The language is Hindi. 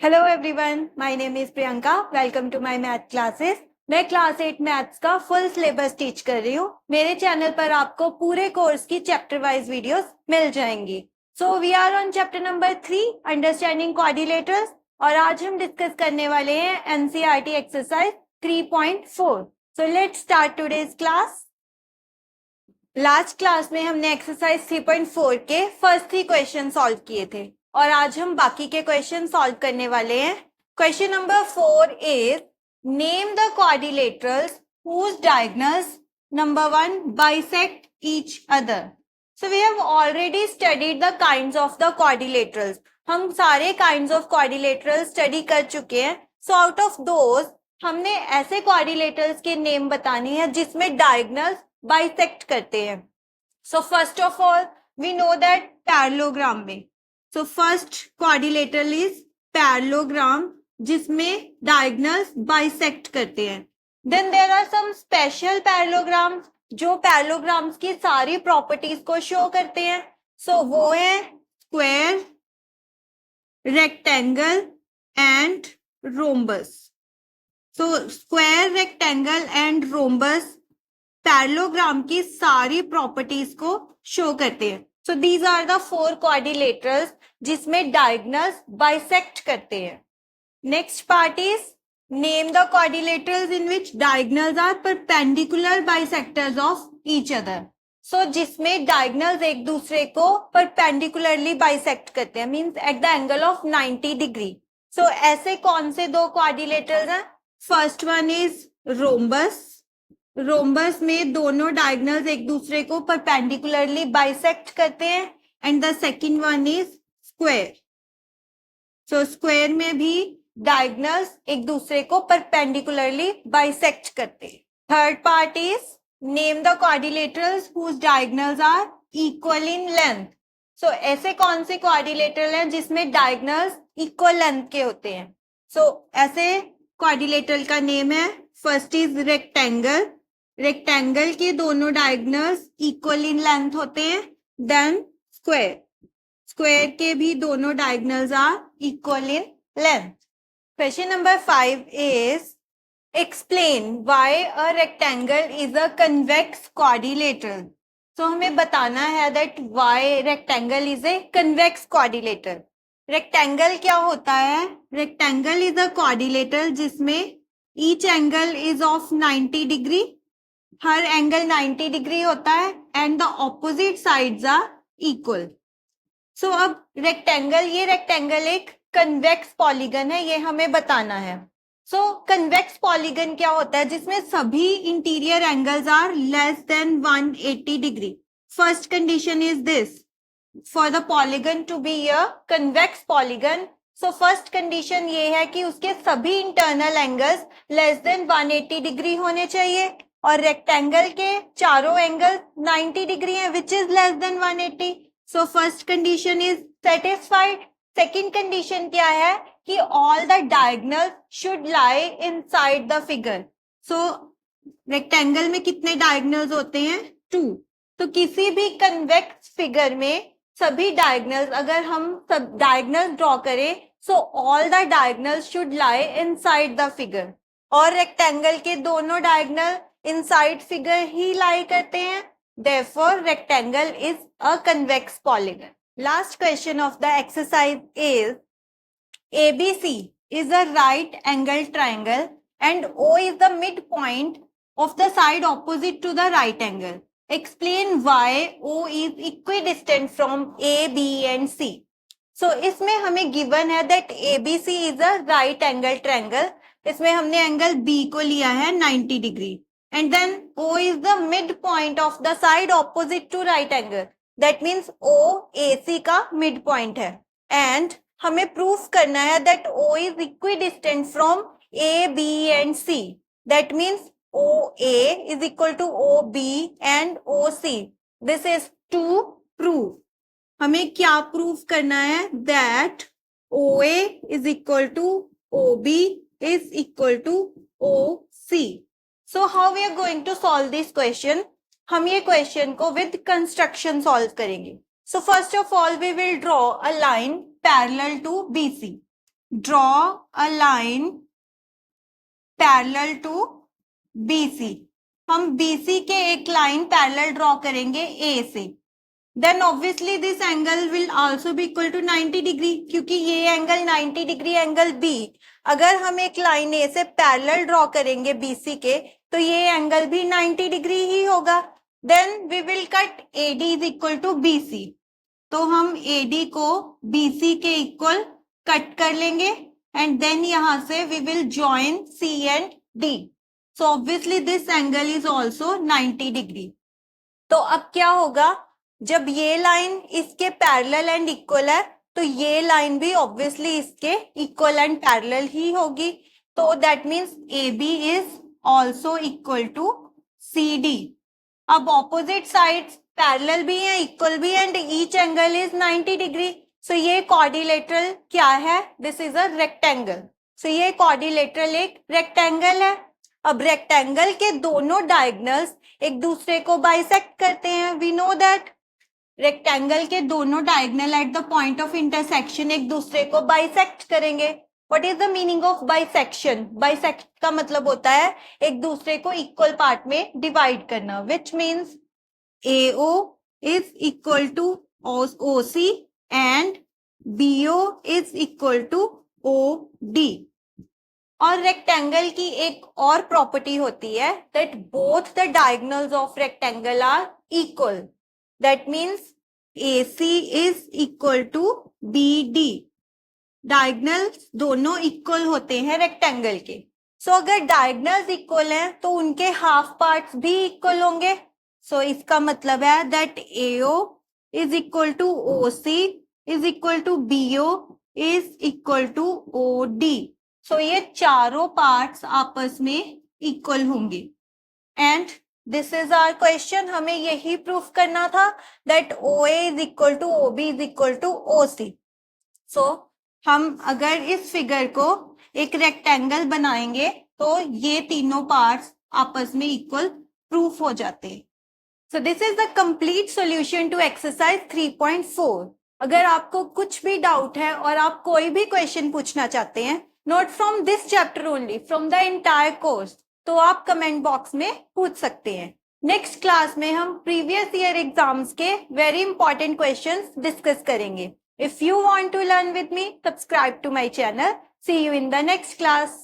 Hello everyone, my name is Priyanka. Welcome to my math classes. मैं क्लास 8 मैथ्स का फुल सिलेबस टीच कर रही हूँ। मेरे चैनल पर आपको पूरे कोर्स की चैप्टर वाइज वीडियोस मिल जाएंगी। So we are on chapter number 3, understanding quadrilaterals, और आज हम डिस्कस करने वाले हैं NCERT exercise 3.4। So let's start today's class. Last class में हमने एक्सरसाइज 3.4 के फर्स्ट 3 क्वेश्चन सॉल्व किए थे और आज हम बाकी के क्वेश्चन सॉल्व करने वाले हैं। Question number 4 is name the quadrilaterals whose diagonals number 1 bisect each other. So we have already studied the kinds of the quadrilaterals. हम सारे kinds of quadrilaterals स्टडी कर चुके हैं. So out of those हमने ऐसे quadrilaterals के नेम बताने हैं जिसमें diagonals bisect करते हैं. So first of all we know that parallelogram में, so first quadrilateral is parallelogram जिसमें diagonals bisect करते हैं. Then there are some special parallelograms जो parallelograms की सारी properties को show करते हैं. So वो है square, rectangle and rhombus. So square, rectangle and rhombus parallelogram की सारी properties को show करते हैं. So these are the 4 quadrilaterals जिसमें diagonals bisect करते हैं. Next part is name the quadrilaterals in which diagonals are perpendicular bisectors of each other. So जिसमें diagonals एक दूसरे को perpendicularly bisect करते हैं, means at the angle of 90 degree. So ऐसे कौन से दो quadrilaterals हैं? First one is rhombus. Rhombus में दोनों diagonals एक दूसरे को perpendicularly bisect करते हैं. And the second one is square. So square में भी diagonals एक दूसरे को perpendicularly bisect करते हैं. Third part is name the quadrilaterals whose diagonals are equal in length. So ऐसे कौन से quadrilateral हैं जिसमें diagonals equal length के होते हैं? So ऐसे quadrilateral का नेम है, first is rectangle. Rectangle के दोनों diagonals equal in length होते हैं. Then square. Square के भी दोनों diagonals are equal in length. Question number 5 is explain why a rectangle is a convex quadrilateral. So हमें बताना है that why rectangle is a convex quadrilateral. Rectangle क्या होता है? Rectangle is a quadrilateral जिसमें each angle is of 90 degree. Her angle 90 degree होता है and the opposite sides are equal. So अब rectangle, ये rectangle एक convex polygon है, ये हमें बताना है. So convex polygon क्या होता है? जिसमें सभी interior angles are less than 180 degree. First condition is this. For the polygon to be a convex polygon, so first condition ये है कि उसके सभी internal angles less than 180 degree होने चाहिए और rectangle के चारों angles 90 degree हैं, which is less than 180. So first condition is satisfied. Second condition क्या है कि all the diagonals should lie inside the figure. So rectangle में कितने diagonals होते हैं? 2. तो किसी भी convex figure में सभी diagonals, अगर हम सब diagonals draw करें, so all the diagonals should lie inside the figure. और rectangle के दोनों diagonal inside figure ही lie करते हैं. Therefore, rectangle is a convex polygon. Last question of the exercise is ABC is a right angle triangle and O is the midpoint of the side opposite to the right angle. Explain why O is equidistant from A, B and C. So इसमें हमें given है that ABC is a right angle triangle. इसमें हमने angle B को लिया है 90 degree. And then O is the midpoint of the side opposite to right angle. That means O AC का midpoint है. And हमें proof करना है that O is equidistant from A, B and C. That means OA is equal to OB and OC. This is to prove. हमें क्या proof करना है? That OA is equal to OB is equal to OC. So how we are going to solve this question? हम ये question को with construction solve करेंगे. So first of all we will draw a line parallel to BC. Draw a line parallel to BC। हम BC के एक लाइन पैरेलल ड्रॉ करेंगे A से। Then obviously this angle will also be equal to 90 degree, क्योंकि ये एंगल 90 डिग्री एंगल B। अगर हम एक लाइन A से पैरेलल ड्रॉ करेंगे BC के, तो ये एंगल भी 90 डिग्री ही होगा। Then we will cut AD is equal to BC। तो हम AD को BC के इक्वल कट कर लेंगे एंड देन यहां से we will join C and D। So obviously this angle is also 90 degree. तो अब क्या होगा, जब ये लाइन इसके पैरेलल एंड इक्वल है, तो ये लाइन भी ऑब्वियसली इसके इक्वल एंड पैरेलल ही होगी। तो that means AB is also equal to CD। अब ऑपोजिट साइड्स पैरेलल भी है, इक्वल भी, and each angle is 90 degree. So ये क्वाड्रिलेटरल क्या है, this is a rectangle. So ये क्वाड्रिलेटरल एक रेक्टेंगल है। अब रेक्टेंगल के दोनों डायगोनल्स एक दूसरे को बाइसेक्ट करते हैं। वी नो दैट रेक्टेंगल के दोनों diagonal at the point of intersection एक दूसरे को बाइसेक्ट करेंगे। What is the meaning of bisection? Bisect का मतलब होता है एक दूसरे को इक्वल पार्ट में डिवाइड करना, which means AO is equal to OC and BO is equal to OD। और रेक्टेंगल की एक और प्रॉपर्टी होती है that both the diagonals of rectangle are equal. That means AC is equal to BD। Diagonals दोनों इक्वल होते हैं रेक्टेंगल के। सो अगर डायगोनल्स इक्वल हैं तो उनके हाफ पार्ट्स भी इक्वल होंगे। सो इसका मतलब है that AO is equal to OC is equal to BO is equal to OD। So ये चारों पार्ट्स आपस में इक्वल होंगे and this is our question. हमें यही प्रूफ करना था that OA is equal to OB is equal to OC। So हम अगर इस फिगर को एक रेक्टेंगल बनाएंगे तो ये तीनों पार्ट्स आपस में इक्वल प्रूफ हो जाते हैं। So this is the complete solution to exercise 3.4। अगर आपको कुछ भी डाउट है और आप कोई भी क्वेश्चन पूछना चाहते हैं, not from this chapter only, from the entire course, तो आप कमेंट बॉक्स में पूछ सकते हैं। नेक्स्ट क्लास में हम प्रीवियस ईयर एग्जाम्स के वेरी इंपॉर्टेंट क्वेश्चंस डिस्कस करेंगे। If you want to learn with me, subscribe to my channel. See you in the next class.